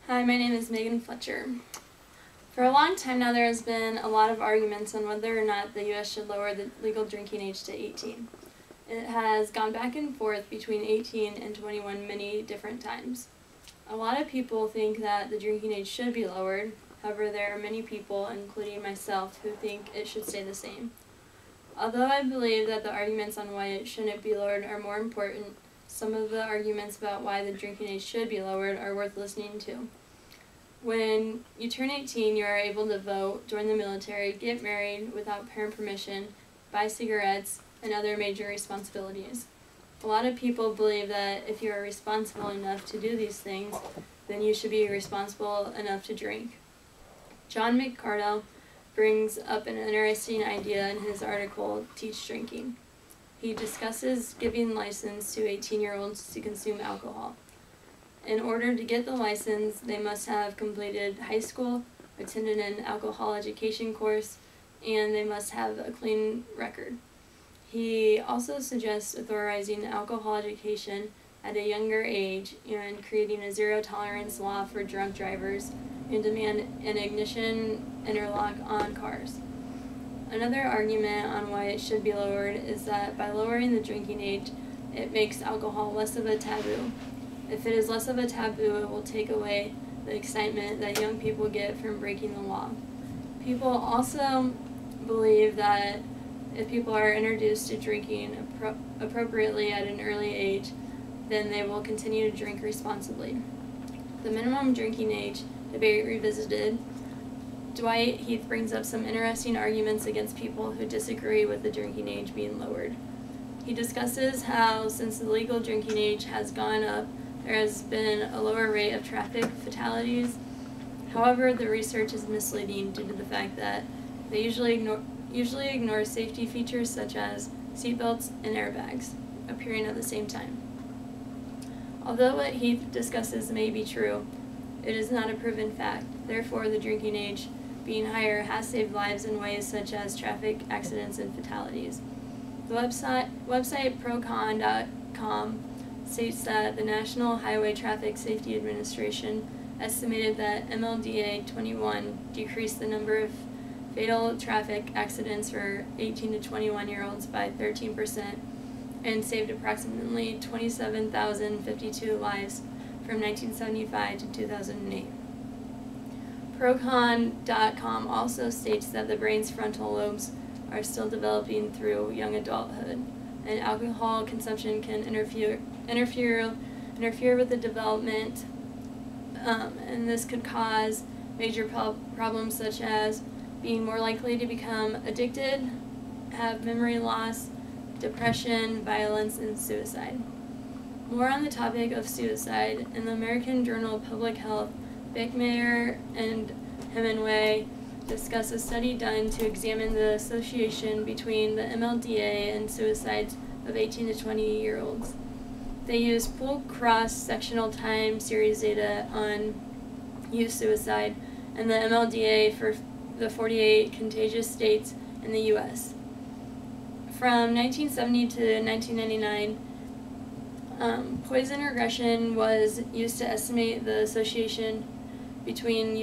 Hi, my name is Fletcher. For a long time now, there has been a lot of arguments on whether or not the U.S. should lower the legal drinking age to 18. It has gone back and forth between 18 and 21 many different times. A lot of people think that the drinking age should be lowered. However, there are many people, including myself, who think it should stay the same. Although I believe that the arguments on why it shouldn't be lowered are more important, some of the arguments about why the drinking age should be lowered are worth listening to. When you turn 18, you are able to vote, join the military, get married without parent permission, buy cigarettes, and other major responsibilities. A lot of people believe that if you are responsible enough to do these things, then you should be responsible enough to drink. John McCardle brings up an interesting idea in his article, Teach Drinking. He discusses giving license to 18-year-olds to consume alcohol. In order to get the license, they must have completed high school, attended an alcohol education course, and they must have a clean record. He also suggests authorizing alcohol education at a younger age and creating a zero-tolerance law for drunk drivers and demand an ignition interlock on cars. Another argument on why it should be lowered is that by lowering the drinking age, it makes alcohol less of a taboo. If it is less of a taboo, it will take away the excitement that young people get from breaking the law. People also believe that if people are introduced to drinking appropriately at an early age, then they will continue to drink responsibly. The minimum drinking age debate revisited. Dwight Heath brings up some interesting arguments against people who disagree with the drinking age being lowered. He discusses how, since the legal drinking age has gone up, there has been a lower rate of traffic fatalities. However, the research is misleading due to the fact that they usually ignore safety features such as seatbelts and airbags appearing at the same time. Although what Heath discusses may be true, it is not a proven fact. Therefore, the drinking age being higher has saved lives in ways such as traffic accidents and fatalities. The website procon.com states that the National Highway Traffic Safety Administration estimated that MLDA 21 decreased the number of fatal traffic accidents for 18 to 21-year-olds by 13% and saved approximately 27,052 lives from 1975 to 2008. Procon.com also states that the brain's frontal lobes are still developing through young adulthood, and alcohol consumption can interfere with the development, and this could cause major problems such as being more likely to become addicted, have memory loss, depression, violence, and suicide. More on the topic of suicide, in the American Journal of Public Health, Bickmeyer and Hemingway discuss a study done to examine the association between the MLDA and suicides of 18 to 20-year-olds. They used full cross-sectional time series data on youth suicide and the MLDA for the 48 contagious states in the U.S. From 1970 to 1999, Poisson regression was used to estimate the association between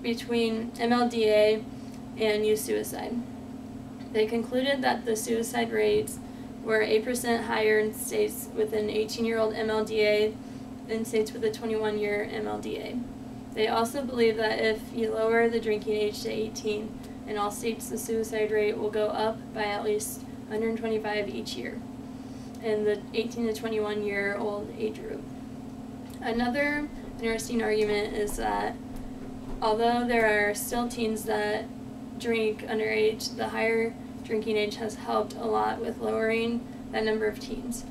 MLDA and youth suicide. They concluded that the suicide rates were 8% higher in states with an 18-year-old MLDA than states with a 21-year MLDA. They also believe that if you lower the drinking age to 18, in all states the suicide rate will go up by at least 125 each year in the 18 to 21-year-old age group. Another interesting argument is that although there are still teens that drink underage, the higher drinking age has helped a lot with lowering that number of teens.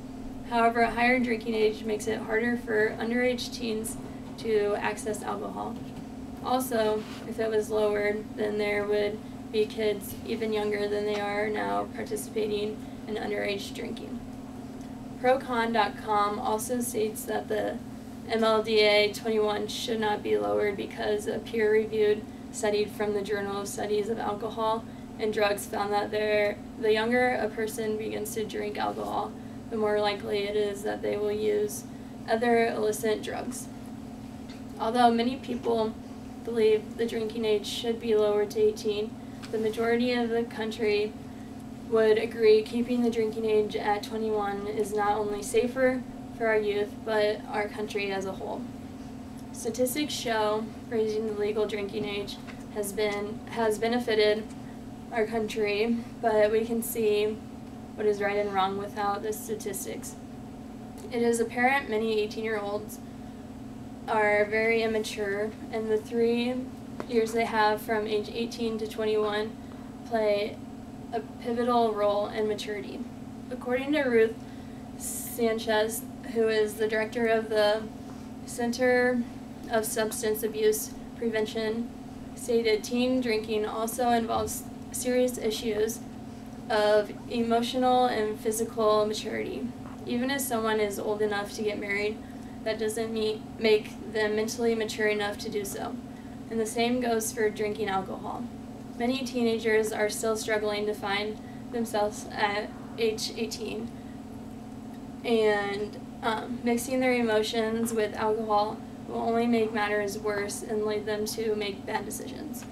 However, a higher drinking age makes it harder for underage teens to access alcohol. Also, if it was lowered, then there would be kids even younger than they are now participating in underage drinking. Procon.com also states that the MLDA 21 should not be lowered because a peer-reviewed study from the Journal of Studies of Alcohol and Drugs found that the younger a person begins to drink alcohol, the more likely it is that they will use other illicit drugs. Although many people believe the drinking age should be lowered to 18, the majority of the country would agree keeping the drinking age at 21 is not only safer for our youth, but our country as a whole. Statistics show raising the legal drinking age has benefited our country, but we can see what is right and wrong without the statistics. It is apparent many 18-year-olds are very immature, and the 3 years they have from age 18 to 21 play a pivotal role in maturity. According to Ruth Sanchez, who is the director of the Center of Substance Abuse Prevention, stated teen drinking also involves serious issues of emotional and physical maturity. Even if someone is old enough to get married, that doesn't make them mentally mature enough to do so. And the same goes for drinking alcohol. Many teenagers are still struggling to find themselves at age 18, and mixing their emotions with alcohol will only make matters worse and lead them to make bad decisions.